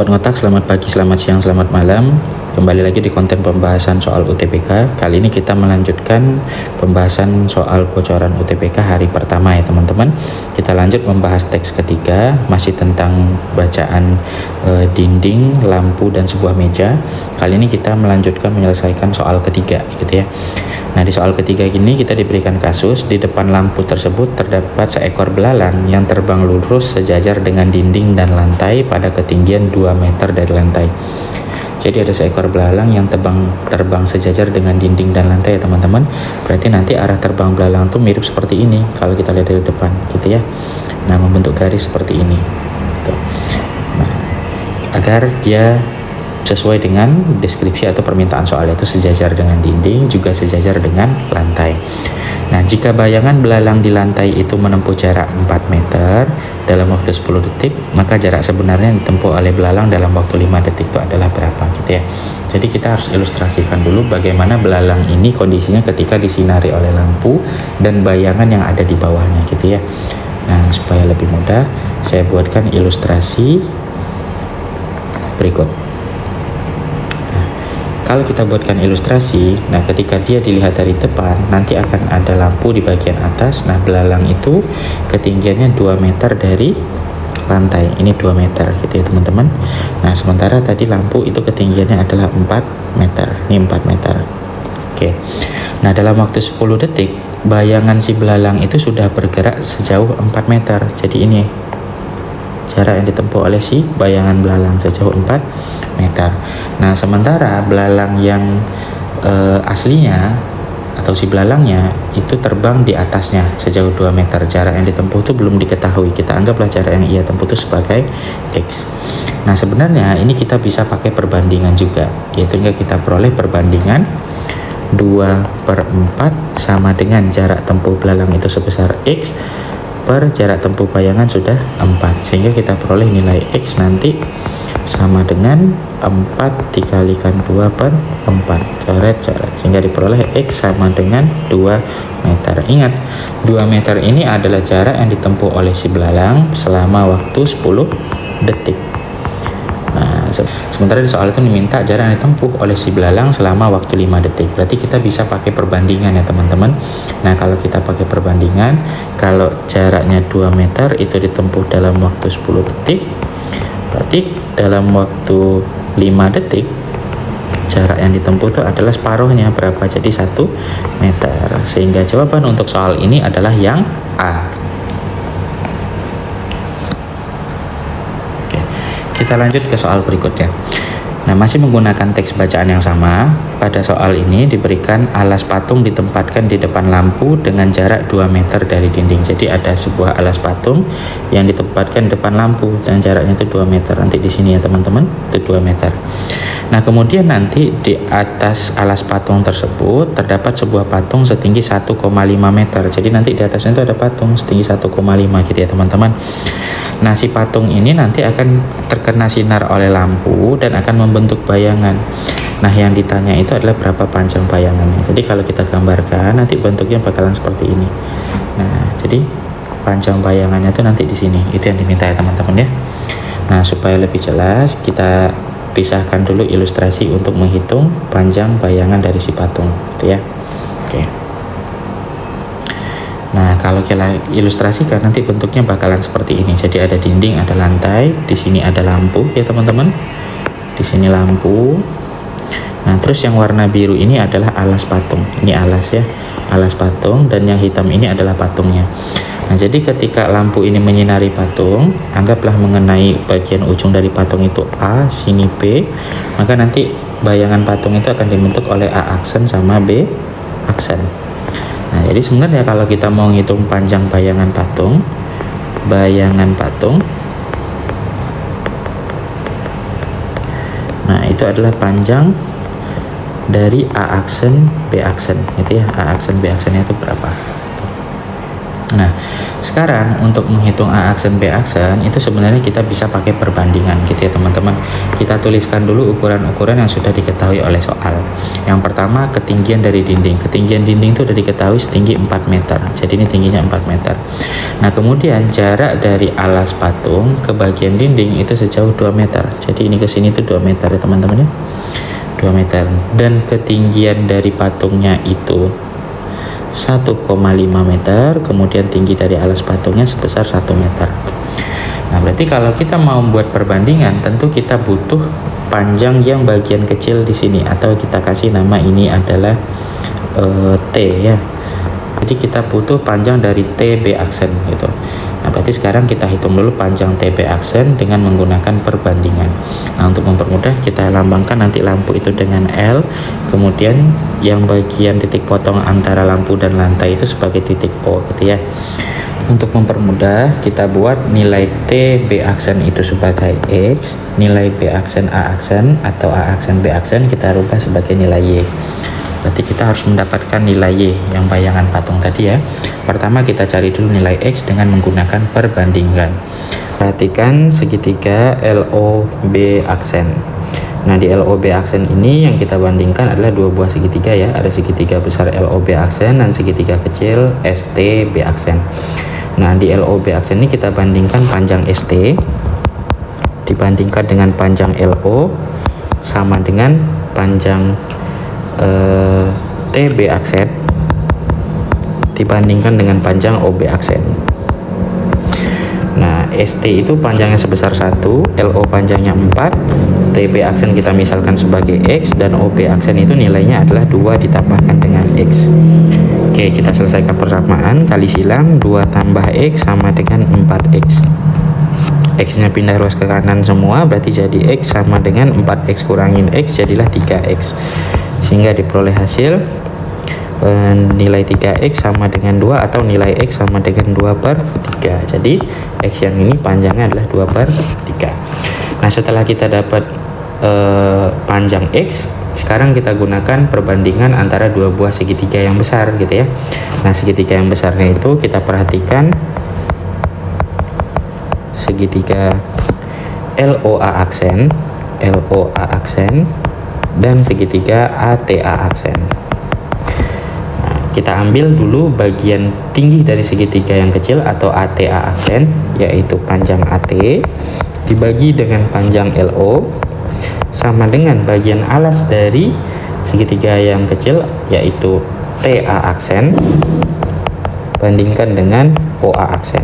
Sobat Ngotak, selamat pagi, selamat siang, selamat malam. Kembali lagi di konten pembahasan soal UTBK. Kali ini kita melanjutkan pembahasan soal bocoran UTBK hari pertama ya teman-teman. Kita lanjut membahas teks ketiga, masih tentang bacaan dinding, lampu, dan sebuah meja. Kali ini kita melanjutkan menyelesaikan soal ketiga gitu ya. Nah, di soal ketiga ini kita diberikan kasus di depan lampu tersebut terdapat seekor belalang yang terbang lurus sejajar dengan dinding dan lantai pada ketinggian 2 meter dari lantai. Jadi ada seekor belalang yang terbang sejajar dengan dinding dan lantai ya teman-teman. Berarti nanti arah terbang belalang itu mirip seperti ini kalau kita lihat dari depan gitu ya. Nah, membentuk garis seperti ini. Tuh. Nah, agar dia sesuai dengan deskripsi atau permintaan soal, itu sejajar dengan dinding juga sejajar dengan lantai. Nah, jika bayangan belalang di lantai itu menempuh jarak 4 meter dalam waktu 10 detik, maka jarak sebenarnya ditempuh oleh belalang dalam waktu 5 detik itu adalah berapa gitu ya. Jadi kita harus ilustrasikan dulu bagaimana belalang ini kondisinya ketika disinari oleh lampu dan bayangan yang ada di bawahnya gitu ya. Nah, supaya lebih mudah, saya buatkan ilustrasi berikut. Kalau kita buatkan ilustrasi, nah ketika dia dilihat dari depan, nanti akan ada lampu di bagian atas. Nah, belalang itu ketinggiannya 2 meter dari lantai. Ini 2 meter gitu ya teman-teman. Nah, sementara tadi lampu itu ketinggiannya adalah 4 meter. Ini 4 meter. Oke. Nah, dalam waktu 10 detik, bayangan si belalang itu sudah bergerak sejauh 4 meter. Jadi ini jarak yang ditempuh oleh si bayangan belalang sejauh 4 meter. Nah, sementara belalang yang aslinya atau si belalangnya itu terbang di atasnya sejauh 2 meter. Jarak yang ditempuh itu belum diketahui. Kita anggaplah jarak yang ia tempuh itu sebagai X. Nah, sebenarnya ini kita bisa pakai perbandingan juga, yaitu kita peroleh perbandingan 2/4 sama dengan jarak tempuh belalang itu sebesar X per jarak tempuh bayangan sudah 4, sehingga kita peroleh nilai X nanti sama dengan 4 dikalikan 2/4 coret, sehingga diperoleh X sama dengan 2 meter. Ingat, 2 meter ini adalah jarak yang ditempuh oleh si belalang selama waktu 10 detik. Nah, sementara di soal itu diminta jarak yang ditempuh oleh si belalang selama waktu 5 detik. Berarti kita bisa pakai perbandingan ya teman-teman. Nah, kalau kita pakai perbandingan, kalau jaraknya 2 meter itu ditempuh dalam waktu 10 detik, berarti dalam waktu 5 detik jarak yang ditempuh itu adalah separuhnya, berapa? Jadi 1 meter. Sehingga jawaban untuk soal ini adalah yang A. Kita lanjut ke soal berikutnya. Nah, masih menggunakan teks bacaan yang sama. Pada soal ini diberikan alas patung ditempatkan di depan lampu dengan jarak 2 meter dari dinding. Jadi ada sebuah alas patung yang ditempatkan di depan lampu dan jaraknya itu 2 meter. Nanti di sini ya teman-teman, itu 2 meter. Nah, kemudian nanti di atas alas patung tersebut terdapat sebuah patung setinggi 1,5 meter. Jadi nanti di atasnya itu ada patung setinggi 1,5 gitu ya teman-teman. Nah, si patung ini nanti akan terkena sinar oleh lampu dan akan membentuk bayangan. Nah, yang ditanya itu adalah berapa panjang bayangannya. Jadi kalau kita gambarkan nanti bentuknya bakalan seperti ini. Nah, jadi panjang bayangannya itu nanti di sini. Itu yang diminta ya teman-teman ya. Nah, supaya lebih jelas kita pisahkan dulu ilustrasi untuk menghitung panjang bayangan dari si patung gitu ya. Oke. Nah, kalau kita ilustrasikan nanti bentuknya bakalan seperti ini. Jadi ada dinding, ada lantai, di sini ada lampu ya teman-teman. Di sini lampu. Nah, terus yang warna biru ini adalah alas patung. Ini alas ya, alas patung, dan yang hitam ini adalah patungnya. Nah, jadi ketika lampu ini menyinari patung, anggaplah mengenai bagian ujung dari patung itu A, sini B, maka nanti bayangan patung itu akan dibentuk oleh A aksen sama B aksen. Nah, jadi sebenarnya kalau kita mau ngitung panjang bayangan patung, nah itu adalah panjang dari A aksen B aksen gitu ya. A aksen B aksennya itu berapa? Nah, sekarang untuk menghitung A aksen B aksen itu sebenarnya kita bisa pakai perbandingan gitu ya teman-teman. kita tuliskan dulu ukuran-ukuran yang sudah diketahui oleh soal. Yang pertama, ketinggian dari dinding. Ketinggian dinding itu sudah diketahui setinggi 4 meter. Jadi ini tingginya 4 meter. Nah, kemudian jarak dari alas patung ke bagian dinding itu sejauh 2 meter. Jadi ini ke sini itu 2 meter ya teman-teman ya. 2 meter. Dan ketinggian dari patungnya itu 1,5 meter. Kemudian tinggi dari alas patungnya sebesar 1 meter. Nah, berarti kalau kita mau membuat perbandingan, tentu kita butuh panjang yang bagian kecil di sini, atau kita kasih nama ini adalah T ya. Jadi kita butuh panjang dari TB aksen gitu. Nah, berarti sekarang kita hitung dulu panjang TB aksen dengan menggunakan perbandingan. Nah, untuk mempermudah kita lambangkan nanti lampu itu dengan L, kemudian yang bagian titik potong antara lampu dan lantai itu sebagai titik O gitu ya. Untuk mempermudah, kita buat nilai T B aksen itu sebagai X, nilai B aksen A aksen atau A aksen B aksen kita rubah sebagai nilai Y. Berarti kita harus mendapatkan nilai Y yang bayangan patung tadi ya. Pertama kita cari dulu nilai X dengan menggunakan perbandingan. Perhatikan segitiga LOB aksen. Nah, di LOB aksen ini yang kita bandingkan adalah dua buah segitiga ya. Ada segitiga besar LOB aksen dan segitiga kecil STB aksen. Nah, di LOB aksen ini kita bandingkan panjang ST dibandingkan dengan panjang LO sama dengan panjang TB aksen dibandingkan dengan panjang OB aksen. Nah, ST itu panjangnya sebesar 1, LO panjangnya 4, TB aksen kita misalkan sebagai X, dan OB aksen itu nilainya adalah 2 ditambahkan dengan X. Oke, kita selesaikan persamaan, kali silang 2 tambah X sama dengan 4X. X nya pindah ruas ke kanan semua, berarti jadi X sama dengan 4X kurangin X, jadilah 3X. Sehingga diperoleh hasil nilai 3X sama dengan 2 atau nilai X sama dengan 2/3. Jadi X yang ini panjangnya adalah 2/3. Nah, setelah kita dapat panjang X, sekarang kita gunakan perbandingan antara dua buah segitiga yang besar gitu ya. Nah, segitiga yang besarnya itu kita perhatikan segitiga LOA aksen, dan segitiga ATA aksen. Nah, kita ambil dulu bagian tinggi dari segitiga yang kecil atau ATA aksen, yaitu panjang AT dibagi dengan panjang LO sama dengan bagian alas dari segitiga yang kecil, yaitu TA aksen, bandingkan dengan OA aksen.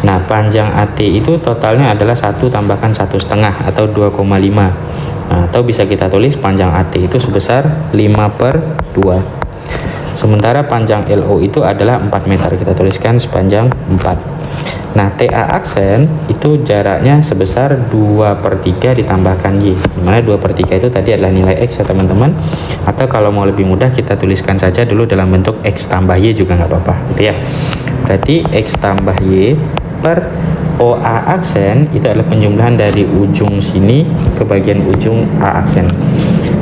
Nah, panjang AT itu totalnya adalah 1 tambahkan 1,5 atau 2,5. Nah, atau bisa kita tulis panjang AT itu sebesar 5/2. Sementara panjang LO itu adalah 4 meter, kita tuliskan sepanjang 4. Nah, TA aksen itu jaraknya sebesar 2/3 ditambahkan Y, dimana 2/3 itu tadi adalah nilai X ya teman-teman. Atau kalau mau lebih mudah kita tuliskan saja dulu dalam bentuk X tambah Y juga nggak apa-apa gitu ya. Berarti X tambah Y per OA aksen itu adalah penjumlahan dari ujung sini ke bagian ujung A aksen.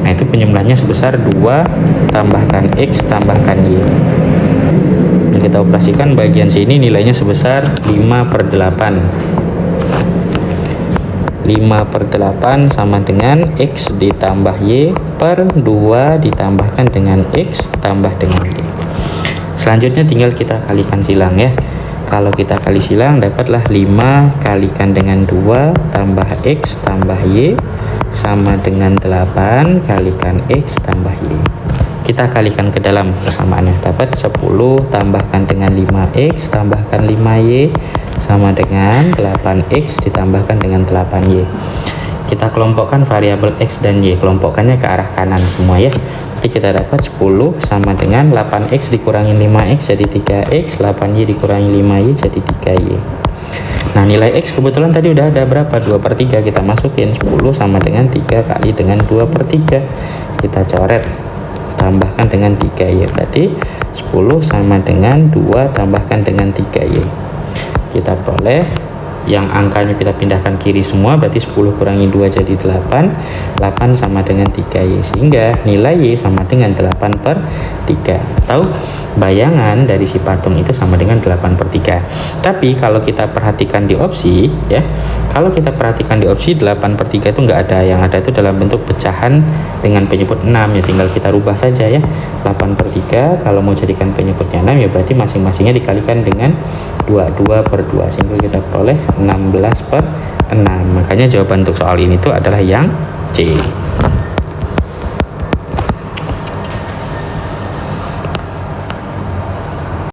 Nah, itu penjumlahnya sebesar 2 tambahkan X tambahkan Y. Nah, kita operasikan bagian sini nilainya sebesar 5/8. 5/8 sama dengan X ditambah Y per 2 ditambahkan dengan X tambah dengan Y. Selanjutnya tinggal kita kalikan silang ya. Kalau kita kali silang dapatlah 5 kalikan dengan 2 tambah X tambah Y sama dengan 8 kalikan X tambah Y. Kita kalikan ke dalam persamaannya, dapat 10 tambahkan dengan 5X tambahkan 5Y sama dengan 8X ditambahkan dengan 8Y. Kita kelompokkan variabel X dan Y, kelompokkannya ke arah kanan semua ya. Jadi kita dapat 10 sama dengan 8X dikurangi 5X jadi 3X, 8Y dikurangi 5Y jadi 3Y. Nah, nilai X kebetulan tadi udah ada berapa? 2/3, kita masukin 10 sama dengan 3 kali dengan 2/3. Kita coret, tambahkan dengan 3Y, berarti 10 sama dengan 2 tambahkan dengan 3Y. Kita peroleh yang angkanya kita pindahkan kiri semua, berarti 10 kurangi 2 jadi 8. 8 sama dengan 3Y, sehingga nilai Y sama dengan 8/3. Tahu bayangan dari si patung itu sama dengan 8/3. Tapi kalau kita perhatikan di opsi ya, kalau kita perhatikan di opsi 8/3 itu nggak ada, yang ada itu dalam bentuk pecahan dengan penyebut 6 ya, tinggal kita rubah saja ya. 8/3 kalau mau jadikan penyebutnya 6 ya berarti masing-masingnya dikalikan dengan 2/2, sehingga kita peroleh 16/6. Makanya jawaban untuk soal ini tuh adalah yang C.